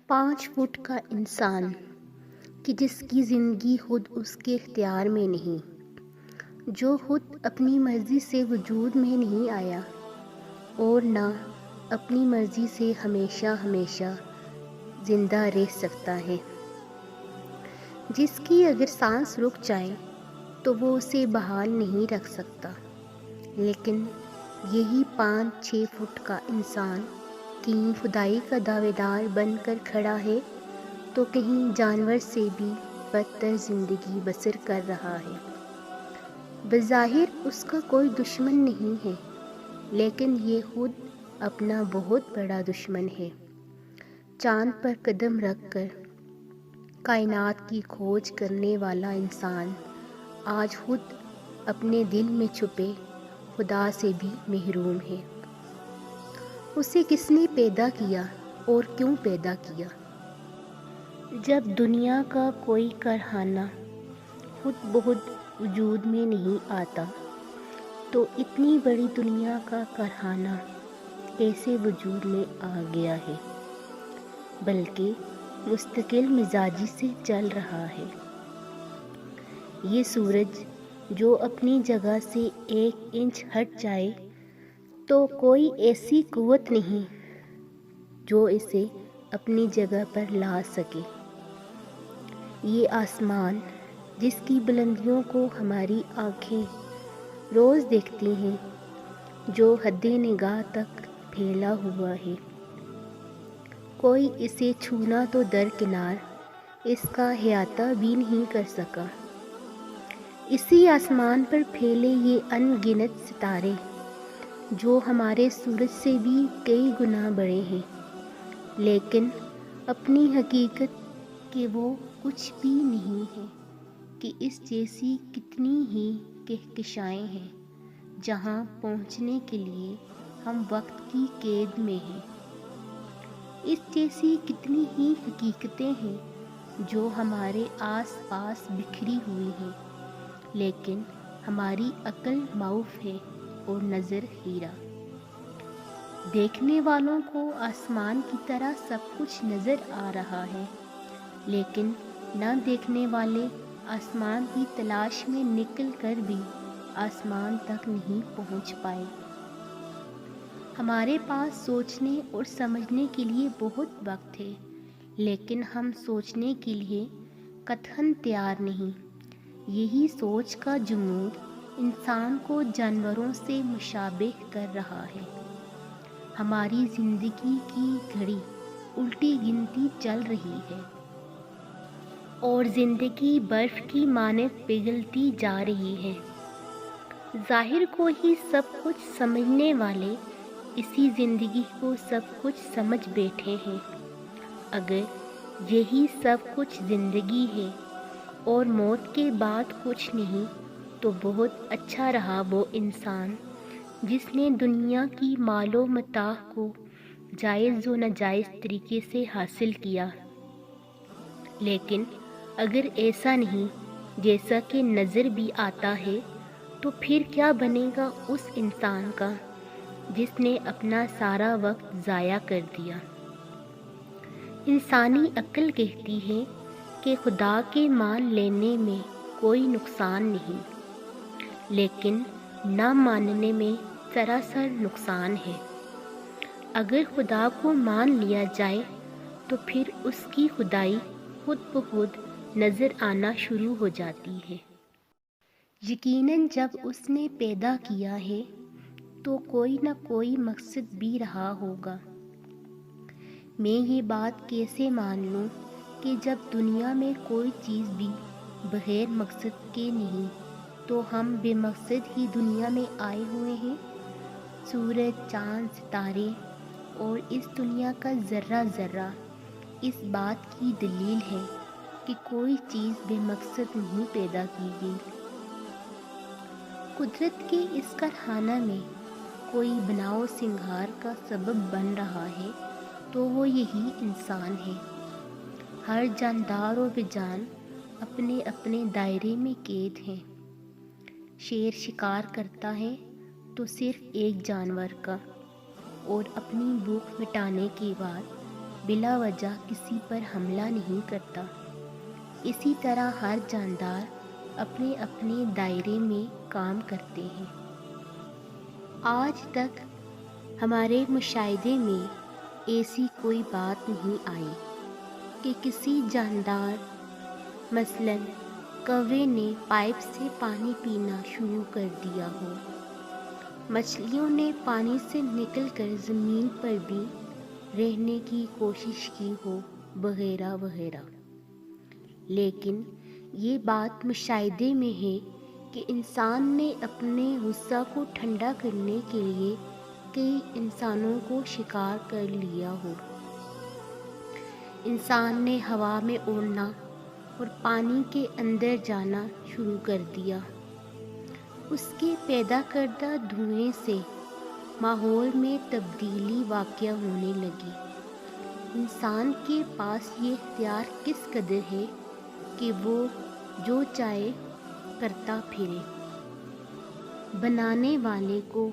5 fit کا انسان کہ جس کی زندگی خود اس کے اختیار میں نہیں، جو خود اپنی مرضی سے وجود میں نہیں آیا اور نہ اپنی مرضی سے ہمیشہ ہمیشہ زندہ رہ سکتا ہے، جس کی اگر سانس رک جائے تو وہ اسے بحال نہیں رکھ سکتا، لیکن یہی 5-6 فٹ کا انسان کہیں خدائی کا دعوے دار بن کر کھڑا ہے تو کہیں جانور سے بھی بدتر زندگی بسر کر رہا ہے۔ بظاہر اس کا کوئی دشمن نہیں ہے، لیکن یہ خود اپنا بہت بڑا دشمن ہے۔ چاند پر قدم رکھ کر کائنات کی کھوج کرنے والا انسان آج خود اپنے دل میں چھپے خدا سے بھی محروم ہے۔ اسے کس نے پیدا کیا اور کیوں پیدا کیا؟ جب دنیا کا کوئی کارخانہ خود بخود وجود میں نہیں آتا تو اتنی بڑی دنیا کا کارخانہ کیسے وجود میں آ گیا ہے، بلکہ مستقل مزاجی سے چل رہا ہے۔ یہ سورج جو اپنی جگہ سے 1 انچ ہٹ جائے تو کوئی ایسی قوت نہیں جو اسے اپنی جگہ پر لا سکے۔ یہ آسمان جس کی بلندیوں کو ہماری آنکھیں روز دیکھتی ہیں، جو حد نگاہ تک پھیلا ہوا ہے، کوئی اسے چھونا تو درکنار اس کا احاطہ بھی نہیں کر سکا۔ اسی آسمان پر پھیلے یہ ان گنت ستارے جو ہمارے سورج سے بھی کئی گنا بڑے ہیں، لیکن اپنی حقیقت کہ وہ کچھ بھی نہیں ہے کہ اس جیسی کتنی ہی کہکشائیں ہیں جہاں پہنچنے کے لیے ہم وقت کی قید میں ہیں۔ اس جیسی کتنی ہی حقیقتیں ہیں جو ہمارے آس پاس بکھری ہوئی ہیں، لیکن ہماری عقل معاف ہے اور نظر ہیرا۔ دیکھنے والوں کو آسمان کی طرح سب کچھ نظر آ رہا ہے، لیکن نہ دیکھنے والے آسمان کی تلاش میں نکل کر بھی آسمان تک نہیں پہنچ پائے۔ ہمارے پاس سوچنے اور سمجھنے کے لیے بہت وقت ہے، لیکن ہم سوچنے کے لیے قطعاً تیار نہیں۔ یہی سوچ کا جمود انسان کو جانوروں سے مشابہ کر رہا ہے۔ ہماری زندگی کی گھڑی الٹی گنتی چل رہی ہے اور زندگی برف کی مانند پگھلتی جا رہی ہے۔ ظاہر کو ہی سب کچھ سمجھنے والے اسی زندگی کو سب کچھ سمجھ بیٹھے ہیں۔ اگر یہی سب کچھ زندگی ہے اور موت کے بعد کچھ نہیں تو بہت اچھا رہا وہ انسان جس نے دنیا کی مال و متاع کو جائز و ناجائز طریقے سے حاصل کیا۔ لیکن اگر ایسا نہیں جیسا کہ نظر بھی آتا ہے تو پھر کیا بنے گا اس انسان کا جس نے اپنا سارا وقت ضائع کر دیا؟ انسانی عقل کہتی ہے کہ خدا کے مان لینے میں کوئی نقصان نہیں، لیکن نہ ماننے میں سراسر نقصان ہے۔ اگر خدا کو مان لیا جائے تو پھر اس کی خدائی خود بخود نظر آنا شروع ہو جاتی ہے۔ یقیناً جب اس نے پیدا کیا ہے تو کوئی نہ کوئی مقصد بھی رہا ہوگا۔ میں یہ بات کیسے مان لوں کہ جب دنیا میں کوئی چیز بھی بغیر مقصد کے نہیں تو ہم بے مقصد ہی دنیا میں آئے ہوئے ہیں؟ سورج، چاند، ستارے اور اس دنیا کا ذرہ ذرہ اس بات کی دلیل ہے کہ کوئی چیز بے مقصد نہیں پیدا کی گئی۔ قدرت کے اس کارخانہ میں کوئی بناؤ سنگھار کا سبب بن رہا ہے تو وہ یہی انسان ہے۔ ہر جاندار و بے جان اپنے اپنے دائرے میں قید ہیں۔ شیر شکار کرتا ہے تو صرف ایک جانور کا، اور اپنی بھوک مٹانے کے بعد بلا وجہ کسی پر حملہ نہیں کرتا۔ اسی طرح ہر جاندار اپنے اپنے دائرے میں کام کرتے ہیں۔ آج تک ہمارے مشاہدے میں ایسی کوئی بات نہیں آئی کہ کسی جاندار مثلاً کوے نے پائپ سے پانی پینا شروع کر دیا ہو، مچھلیوں نے پانی سے نکل کر زمین پر بھی رہنے کی کوشش کی ہو، وغیرہ وغیرہ۔ لیکن یہ بات مشاہدے میں ہے کہ انسان نے اپنے غصہ کو ٹھنڈا کرنے کے لیے کئی انسانوں کو شکار کر لیا ہو۔ انسان نے ہوا میں اڑنا اور پانی کے اندر جانا شروع کر دیا۔ اس کے پیدا کردہ دھوئیں سے ماحول میں تبدیلی واقع ہونے لگی۔ انسان کے پاس یہ اختیار کس قدر ہے کہ وہ جو چاہے کرتا پھرے۔ بنانے والے کو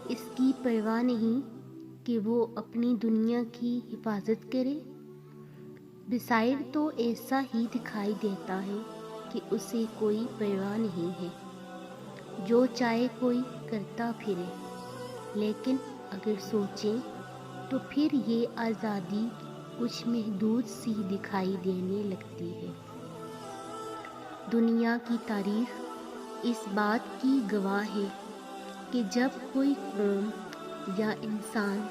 اس کی پرواہ نہیں کہ وہ اپنی دنیا کی حفاظت کرے۔ بظاہر تو ایسا ہی دکھائی دیتا ہے کہ اسے کوئی پرواہ نہیں ہے، جو چاہے کوئی کرتا پھرے، لیکن اگر سوچیں تو پھر یہ آزادی کچھ محدود سی دکھائی دینے لگتی ہے۔ دنیا کی تاریخ اس بات کی گواہ ہے کہ جب کوئی قوم یا انسان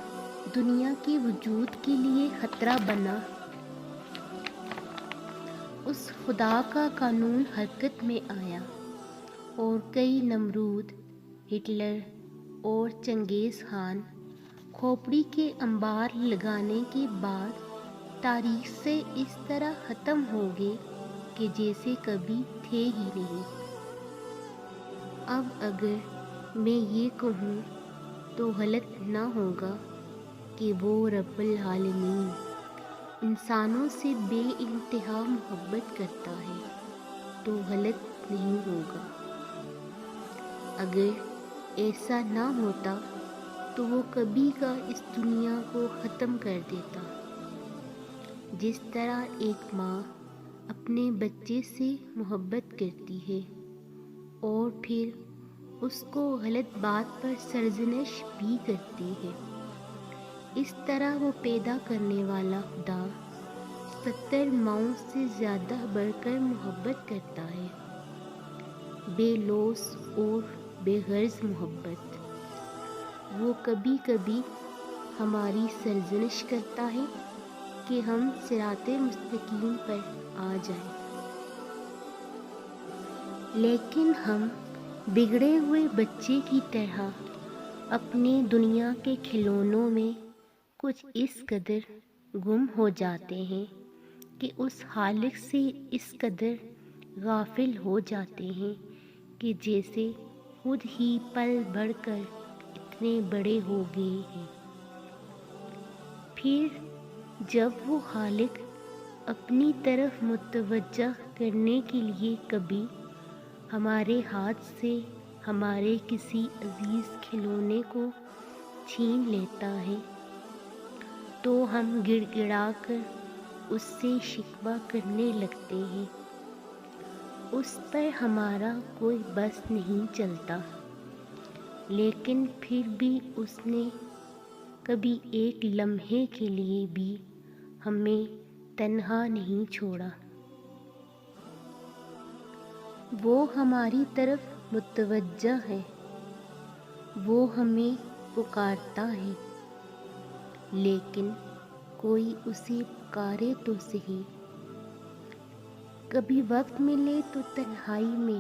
دنیا کے وجود کے لیے خطرہ بنا، اس خدا کا قانون حرکت میں آیا اور کئی نمرود، ہٹلر اور چنگیز خان کھوپڑی کے انبار لگانے کے بعد تاریخ سے اس طرح ختم ہو گئے کہ جیسے کبھی تھے ہی نہیں۔ اب اگر میں یہ کہوں تو غلط نہ ہوگا کہ وہ رب العالمین انسانوں سے بے انتہا محبت کرتا ہے، تو غلط نہیں ہوگا۔ اگر ایسا نہ ہوتا تو وہ کبھی کا اس دنیا کو ختم کر دیتا۔ جس طرح ایک ماں اپنے بچے سے محبت کرتی ہے اور پھر اس کو غلط بات پر سرزنش بھی کرتی ہے، اس طرح وہ پیدا کرنے والا خدا 70 ماؤں سے زیادہ بڑھ کر محبت کرتا ہے، بے لوث اور بے غرض محبت۔ وہ کبھی کبھی ہماری سرزنش کرتا ہے کہ ہم صراط مستقیم پر آ جائیں، لیکن ہم بگڑے ہوئے بچے کی طرح اپنی دنیا کے کھلونوں میں کچھ اس قدر گم ہو جاتے ہیں کہ اس خالق سے اس قدر غافل ہو جاتے ہیں کہ جیسے خود ہی پل بڑھ کر اتنے بڑے ہو گئے ہیں۔ پھر جب وہ خالق اپنی طرف متوجہ کرنے کے لیے کبھی ہمارے ہاتھ سے ہمارے کسی عزیز کھلونے کو چھین لیتا ہے تو ہم گڑ گڑا کر اس سے شکوہ کرنے لگتے ہیں۔ اس پر ہمارا کوئی بس نہیں چلتا، لیکن پھر بھی اس نے کبھی ایک لمحے کے لیے بھی ہمیں تنہا نہیں چھوڑا۔ وہ ہماری طرف متوجہ ہے، وہ ہمیں پکارتا ہے، لیکن کوئی اسے پکارے تو صحیح۔ کبھی وقت ملے تو تنہائی میں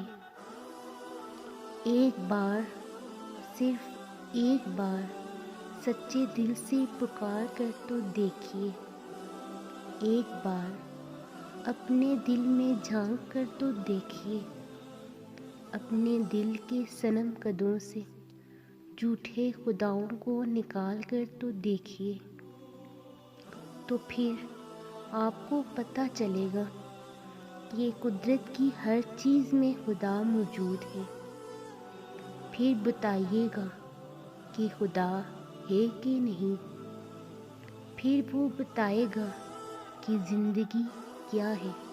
ایک بار، صرف ایک بار سچے دل سے پکار کر تو دیکھیے، ایک بار اپنے دل میں جھانک کر تو دیکھیے، اپنے دل کے صنم قدوں سے جھوٹے خداؤں کو نکال کر تو دیکھیے، تو پھر آپ کو پتہ چلے گا کہ قدرت کی ہر چیز میں خدا موجود ہے۔ پھر بتائیے گا کہ خدا ہے کہ نہیں۔ پھر وہ بتائے گا کہ زندگی کیا ہے۔